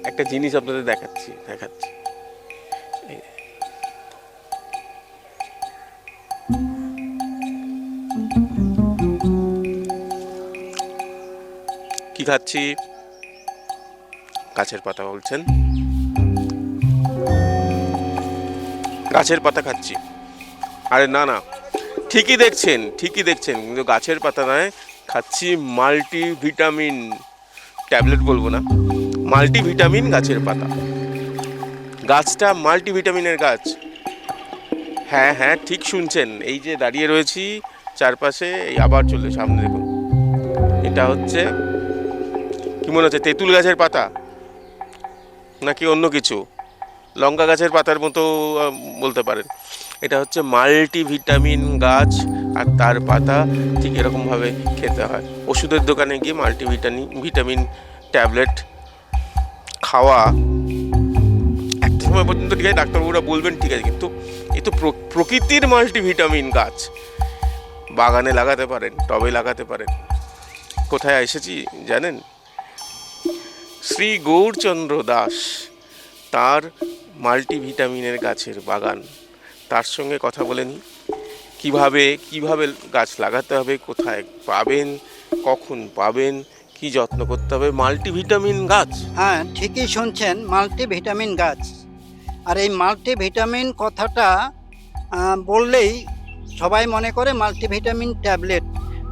একটা জিনিস আপনাদের দেখাচ্ছি। কি খাচ্ছি? গাছের পাতা বলছেন? গাছের পাতা খাচ্ছি। আরে না না, ঠিকই দেখছেন কিন্তু গাছের পাতা নয়, খাচ্ছি মাল্টিভিটামিন ট্যাবলেট, বলবো না, মাল্টিভিটামিন গাছের পাতা। গাছটা মাল্টিভিটামিনের গাছ। হ্যাঁ হ্যাঁ, ঠিক শুনছেন। এই যে দাঁড়িয়ে রয়েছি, চারপাশে এই আবার চলে সামনে দেখুন, এটা হচ্ছে কি মনে হচ্ছে, তেঁতুল গাছের পাতা নাকি অন্য কিছু? লঙ্কা গাছের পাতার মতো বলতে পারেন। এটা হচ্ছে মাল্টিভিটামিন গাছ, আর তার পাতা ঠিক এরকমভাবে খেতে হয়। ওষুধের দোকানে গিয়ে ভিটামিন ট্যাবলেট খাওয়া একটা সময় পর্যন্ত ঠিক আছে, ডাক্তারবাবুরা বলবেন ঠিক আছে, কিন্তু এ তো প্রকৃতির মাল্টিভিটামিন গাছ। বাগানে লাগাতে পারেন, টবে লাগাতে পারেন। কোথায় এসেছি জানেন? শ্রী গৌরচন্দ্র দাস, তার মাল্টিভিটামিনের গাছের বাগান। তার সঙ্গে কথা বলে নিই, কীভাবে গাছ লাগাতে হবে, কোথায় পাবেন, কখন পাবেন, কি যত্ন করতে হবে। মাল্টিভিটামিন গাছ, হ্যাঁ ঠিকই শুনছেন, মাল্টিভিটামিন গাছ। আর এই মাল্টিভিটামিন কথাটা বললেই সবাই মনে করে মাল্টিভিটামিন ট্যাবলেট।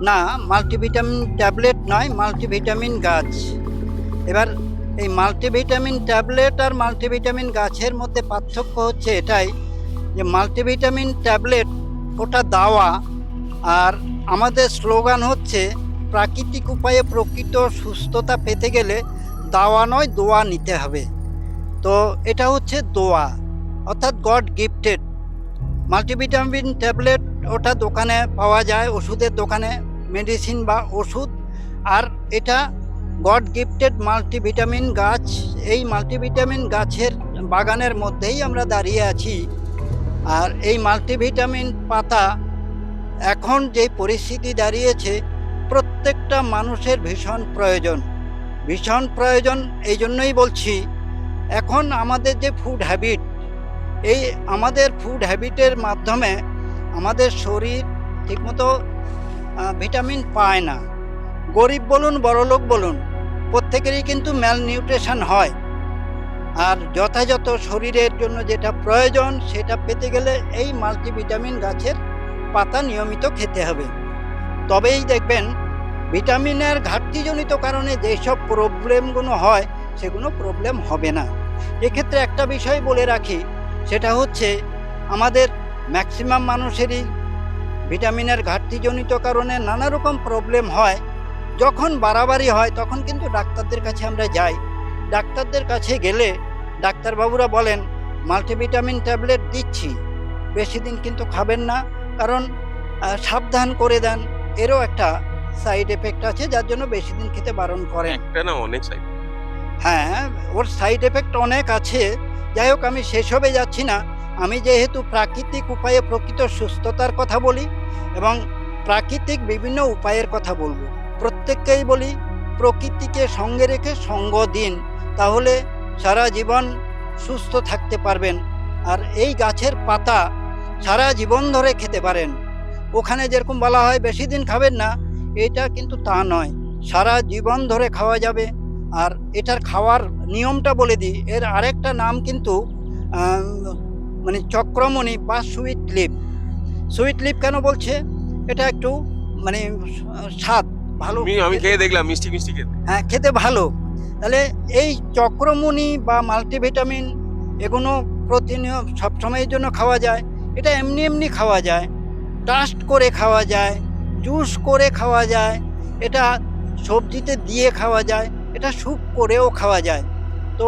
না, মাল্টিভিটামিন ট্যাবলেট নয়, মাল্টিভিটামিন গাছ। এবার এই মাল্টিভিটামিন ট্যাবলেট আর মাল্টিভিটামিন গাছের মধ্যে পার্থক্য হচ্ছে এটাই যে মাল্টিভিটামিন ট্যাবলেট ওটা দাওয়া, আর আমাদের স্লোগান হচ্ছে প্রাকৃতিক উপায়ে প্রকৃত সুস্থতা পেতে গেলে দাওয়া নয়, দোয়া নিতে হবে। তো এটা হচ্ছে দোয়া, অর্থাৎ গড গিফটেড। মাল্টিভিটামিন ট্যাবলেট ওটা দোকানে পাওয়া যায়, ওষুধের দোকানে, মেডিসিন বা ওষুধ। আর এটা গড গিফটেড মাল্টিভিটামিন গাছ। এই মাল্টিভিটামিন গাছের বাগানের মধ্যেই আমরা দাঁড়িয়ে আছি। আর এই মাল্টিভিটামিন পাতা এখন যে পরিস্থিতি দাঁড়িয়েছে, প্রত্যেকটা মানুষের ভীষণ প্রয়োজন। এই জন্যই বলছি, এখন আমাদের যে ফুড হ্যাবিট, এই আমাদের ফুড হ্যাবিটের মাধ্যমে আমাদের শরীর ঠিকমতো ভিটামিন পায় না। গরিব বলুন, বড়লোক বলুন, প্রত্যেকেরই কিন্তু ম্যালনিউট্রিশন হয়। আর যথাযথ শরীরের জন্য যেটা প্রয়োজন, সেটা পেতে গেলে এই মাল্টিভিটামিন গাছের পাতা নিয়মিত খেতে হবে। তবেই দেখবেন ভিটামিনের ঘাটতিজনিত কারণে যেসব প্রবলেমগুলো হয়, সেগুলো প্রবলেম হবে না। এক্ষেত্রে একটা বিষয় বলে রাখি, সেটা হচ্ছে আমাদের ম্যাক্সিমাম মানুষেরই ভিটামিনের ঘাটতিজনিত কারণে নানা রকম প্রবলেম হয়। যখন বাড়াবাড়ি হয় তখন কিন্তু ডাক্তারদের কাছে আমরা যাই। ডাক্তারদের কাছে গেলে ডাক্তারবাবুরা বলেন মাল্টিভিটামিন ট্যাবলেট দিচ্ছি, বেশি দিন কিন্তু খাবেন না, কারণ সাবধান করে দেন। এরও একটা সাইড এফেক্ট আছে, যার জন্য বেশি দিন খেতে বারণ করেন। একটা না, অনেক সাইড। হ্যাঁ, ওর সাইড এফেক্ট অনেক আছে। যাই হোক, আমি সেসবে যাচ্ছি না। আমি যেহেতু প্রাকৃতিক উপায়ে প্রকৃত সুস্থতার কথা বলি এবং প্রাকৃতিক বিভিন্ন উপায়ের কথা বলবো, প্রত্যেককেই বলি প্রকৃতিকে সঙ্গে রেখে সঙ্গ দিন, তাহলে সারা জীবন সুস্থ থাকতে পারবেন। আর এই গাছের পাতা সারা জীবন ধরে খেতে পারেন। ওখানে যেরকম বলা হয় বেশি দিন খাবেন না, এটা কিন্তু তা নয়, সারা জীবন ধরে খাওয়া যাবে। আর এটার খাওয়ার নিয়মটা বলে দিই, এর আরেকটা নাম কিন্তু মানে চক্রমণি বা সুইট লিপ কেন বলছে? এটা একটু মানে স্বাদ ভালো, আমি খেয়ে দেখলাম, মিষ্টি খেতে। হ্যাঁ, খেতে ভালো। তাহলে এই চক্রমণি বা মাল্টিভিটামিন এগুলো প্রতিনিয়ত সবসময়ের জন্য খাওয়া যায়। এটা এমনি খাওয়া যায়, টাস্ট করে খাওয়া যায়, জুস করে খাওয়া যায়, এটা সবজিতে দিয়ে খাওয়া যায়, এটা স্যুপ করেও খাওয়া যায়। তো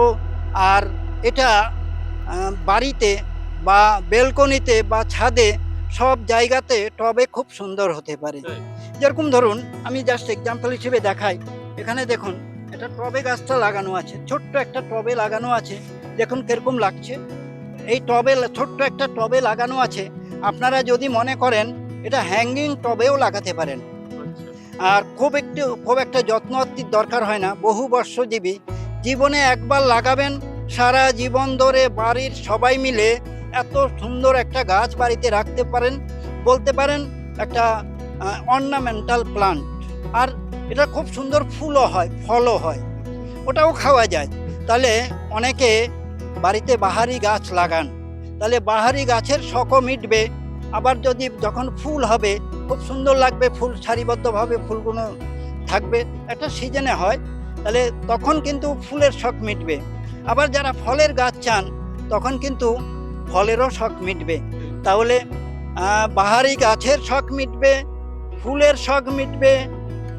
আর এটা বাড়িতে বা বেলকনিতে বা ছাদে সব জায়গাতে টবে খুব সুন্দর হতে পারে। যেরকম ধরুন, আমি জাস্ট এক্সাম্পল হিসেবে দেখাই। এখানে দেখুন, এটা টবে গাছটা লাগানো আছে, ছোট্ট একটা টবে লাগানো আছে। দেখুন কিরকম লাগছে। এই টবে, ছোট্ট একটা টবে লাগানো আছে। আপনারা যদি মনে করেন এটা হ্যাঙ্গিং টবেও লাগাতে পারেন। আর খুব একটা যত্ন দরকার হয় না, বহু বর্ষজীবী। জীবনে একবার লাগাবেন, সারা জীবন ধরে বাড়ির সবাই মিলে এত সুন্দর একটা গাছ বাড়িতে রাখতে পারেন, বলতে পারেন একটা অর্নামেন্টাল প্লান্ট। আর এটা খুব সুন্দর ফুলও হয়, ফলও হয়, ওটাও খাওয়া যায়। তাহলে অনেকে বাড়িতে বাহারি গাছ লাগান, তাহলে বাহারি গাছের শখও মিটবে। আবার যদি যখন ফুল হবে খুব সুন্দর লাগবে, ফুল সারিবদ্ধভাবে ফুলগুলো থাকবে, একটা সিজনে হয়, তাহলে তখন কিন্তু ফুলের শখ মিটবে। আবার যারা ফলের গাছ চান তখন কিন্তু ফলেরও শখ মিটবে। তাহলে বাহারি গাছের শখ মিটবে, ফুলের শখ মিটবে,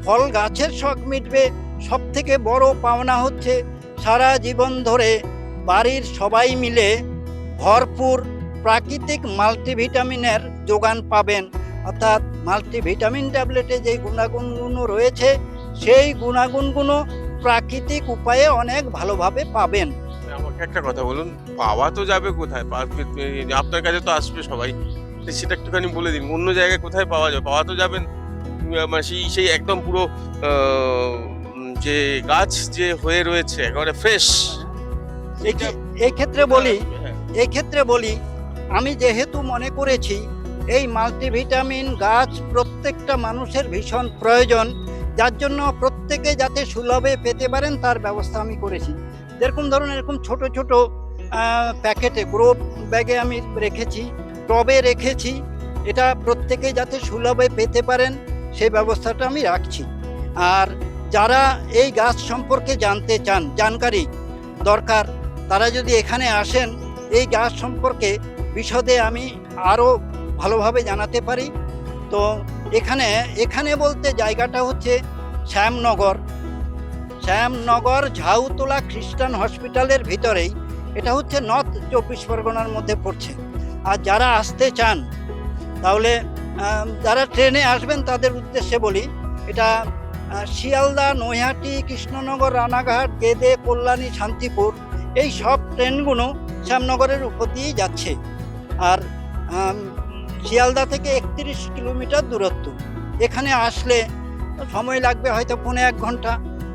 ফল গাছের শখ মিটবে। সব থেকে বড় পাওনা হচ্ছে সারা জীবন ধরে বাড়ির সবাই মিলে ভরপুর প্রাকৃতিক মাল্টিভিটামিনের যোগান পাবেন। অর্থাৎ মাল্টিভিটামিন ট্যাবলেটে যে গুণাগুণগুলো রয়েছে সেই গুণাগুণগুলো প্রাকৃতিক উপায়ে অনেক ভালোভাবে পাবেন। আমাকে একটা কথা বলুন, পাওয়া তো যাবে কোথায়? আপনার কাছে তো আসবে সবাই, সেটা একটুখানি বলে দিন। অন্য জায়গায় কোথায় পাওয়া যাবে? পাওয়া তো যাবেন মানে সেই একদম পুরো যে গাছ যে হয়ে রয়েছে একেবারে ফ্রেশ। এই ক্ষেত্রে বলি আমি যেহেতু মনে করেছি এই মাল্টিভিটামিন গাছ প্রত্যেকটা মানুষের ভীষণ প্রয়োজন, যার জন্য প্রত্যেকে যাতে সুলভে পেতে পারেন তার ব্যবস্থা আমি করেছি। যেরকম ধরুন এরকম ছোট ছোট প্যাকেটে গ্রো ব্যাগে আমি রেখেছি, টবে রেখেছি, এটা প্রত্যেকে যাতে সুলভে পেতে পারেন সেই ব্যবস্থাটা আমি রাখছি। আর যারা এই গাছ সম্পর্কে জানতে চান, জানকারি দরকার, তারা যদি এখানে আসেন এই গাছ সম্পর্কে বিশদে আমি আরও ভালোভাবে জানাতে পারি। তো এখানে বলতে জায়গাটা হচ্ছে শ্যামনগর ঝাউতলা খ্রিস্টান হসপিটালের ভিতরেই, এটা হচ্ছে নর্থ 24 পরগনার মধ্যে পড়ছে। আর যারা আসতে চান তাহলে যারা ট্রেনে আসবেন তাদের উদ্দেশ্যে বলি, এটা শিয়ালদা, নৈহাটি, কৃষ্ণনগর, রানাঘাট, গেদে, কল্যাণী, শান্তিপুর এই সব ট্রেনগুলো শ্যামনগরের উপর দিয়েই যাচ্ছে। আর শিয়ালদা থেকে 31 কিলোমিটার দূরত্ব। এখানে আসলে সময় লাগবে হয়তো 1.5 ঘন্টা,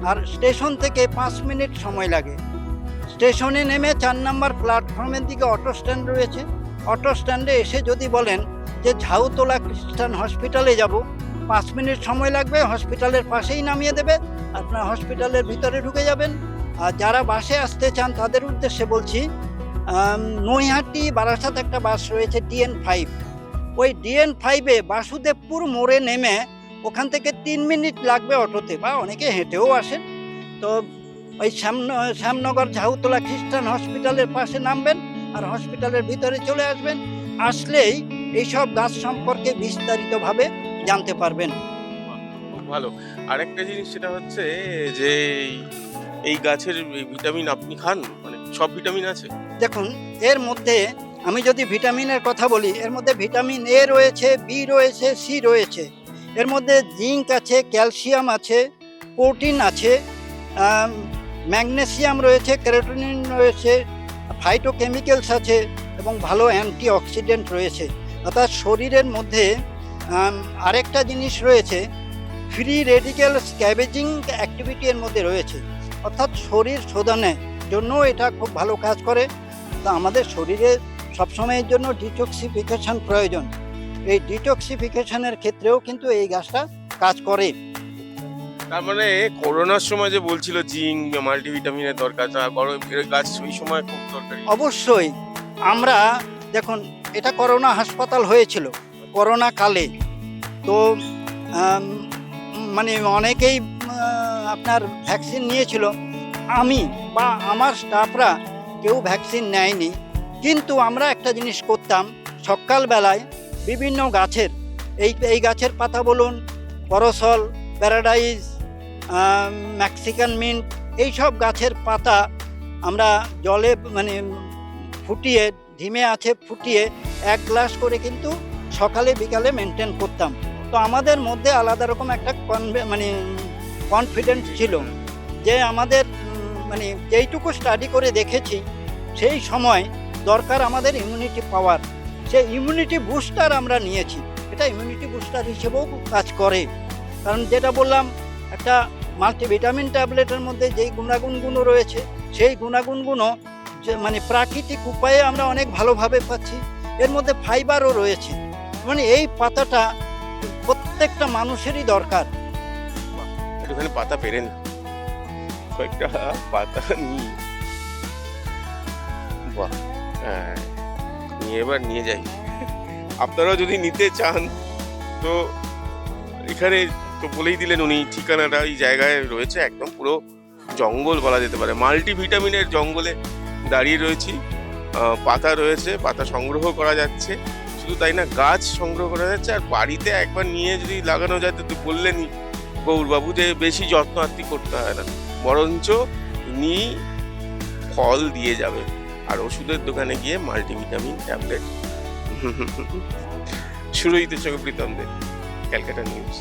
আর স্টেশন থেকে 5 মিনিট সময় লাগে। স্টেশনে নেমে 4 নম্বর প্ল্যাটফর্মের দিকে অটো স্ট্যান্ড রয়েছে, অটো স্ট্যান্ডে এসে যদি বলেন যে ঝাউতলা খ্রিস্টান হসপিটালে যাব, 5 মিনিট সময় লাগবে, হসপিটালের পাশেই নামিয়ে দেবে, আপনার হসপিটালের ভিতরে ঢুকে যাবেন। আর যারা বাসে আসতে চান তাদের উদ্দেশ্যে বলছি, নৈহাটি বারাসাত একটা বাস রয়েছে DN5, ওই DN5-এ বাসুদেবপুর মোড়ে নেমে ওখান থেকে 3 মিনিট লাগবে অটোতে, বা অনেকে হেঁটেও আসেন। তো ওই শ্যামনগর ঝাউতলা খ্রিস্টান হসপিটালের পাশে নামবেন আর হসপিটালের ভিতরে চলে আসবেন। আসলেই এইসব গাছ সম্পর্কে বিস্তারিতভাবে জানতে পারবেন। খুব ভালো। আরেকটা জিনিস সেটা হচ্ছে যে এই গাছের ভিটামিন আপনি খান, মানে সব ভিটামিন আছে? দেখুন, এর মধ্যে আমি যদি ভিটামিনের কথা বলি, এর মধ্যে ভিটামিন A রয়েছে, B রয়েছে, C রয়েছে। এর মধ্যে জিঙ্ক আছে, ক্যালসিয়াম আছে, প্রোটিন আছে, ম্যাগনেসিয়াম রয়েছে, ক্যারোটিনিন রয়েছে, ফাইটোকেমিক্যালস আছে এবং ভালো অ্যান্টিঅক্সিডেন্ট রয়েছে। অর্থাৎ শরীরের মধ্যে আরেকটা জিনিস রয়েছে, ফ্রি রেডিক্যাল স্ক্যাভেজিং অ্যাক্টিভিটি এর মধ্যে রয়েছে। অর্থাৎ শরীর শোধনের জন্য এটা খুব ভালো কাজ করে। তা আমাদের শরীরে সবসময়ের জন্য ডিটক্সিফিকেশন প্রয়োজন। এই ডিটক্সিফিকেশনের ক্ষেত্রেও কিন্তু এই গাছটা কাজ করে। তার মানে করোনার সময় যে বলছিল জিঙ্ক মাল্টিভিটামিনের দরকার, তা গাছ ওই সময় খুব দরকারি। অবশ্যই। আমরা দেখুন, এটা করোনা হাসপাতাল হয়েছিল করোনা কালে, তো মানে অনেকেই আপনার ভ্যাকসিন নিয়েছিল, আমি বা আমার স্টাফরা কেউ ভ্যাকসিন নেয়নি। কিন্তু আমরা একটা জিনিস করতাম, সকালবেলায় বিভিন্ন গাছের এই গাছের পাতা বলুন, করসল, প্যারাডাইজ, মেক্সিকান মিন্ট, এইসব গাছের পাতা আমরা জলে মানে ফুটিয়ে, ধিমে আছে ফুটিয়ে 1 গ্লাস করে কিন্তু সকালে বিকালে মেনটেন করতাম। তো আমাদের মধ্যে আলাদা রকম একটা কনফিডেন্স ছিল যে আমাদের মানে যেইটুকু স্টাডি করে দেখেছি সেই সময় দরকার আমাদের ইমিউনিটি পাওয়ার, সেই ইমিউনিটি বুস্টার আমরা নিয়েছি। এটা ইমিউনিটি বুস্টার হিসেবেও কাজ করে, কারণ যেটা বললাম একটা মাল্টিভিটামিন ট্যাবলেটের মধ্যে যেই গুণাগুণগুলো রয়েছে সেই গুণাগুণগুলো যে মানে প্রাকৃতিক উপায়ে আমরা অনেক ভালোভাবে পাচ্ছি। এর মধ্যে ফাইবারও রয়েছে, মানে এই পাতাটা প্রত্যেকটা মানুষেরই দরকার। একটুখানি পাতা পেরেন, কয়েকটা পাতা নিই। বাহ, হ্যাঁ, এবার নিয়ে যাই। আপনারাও যদি নিতে চান তো এখানে তো বলেই দিলেন উনি ঠিকানাটা, এই জায়গায় রয়েছে একদম পুরো জঙ্গল বলা যেতে পারে, মাল্টিভিটামিনের জঙ্গলে দাঁড়িয়ে রয়েছি। পাতা রয়েছে, পাতা সংগ্রহ করা যাচ্ছে, শুধু তাই না গাছ সংগ্রহ করা যাচ্ছে। আর বাড়িতে একবার নিয়ে যদি লাগানো যায়, তো বললেনই গৌরবাবু যে বেশি যত্ন আত্তি করতে হয় না, বরঞ্চ ইনি ফল দিয়ে যাবে। আর ওষুধের দোকানে গিয়ে multivitamin tablet. Surajit Chakraborty, Calcutta news.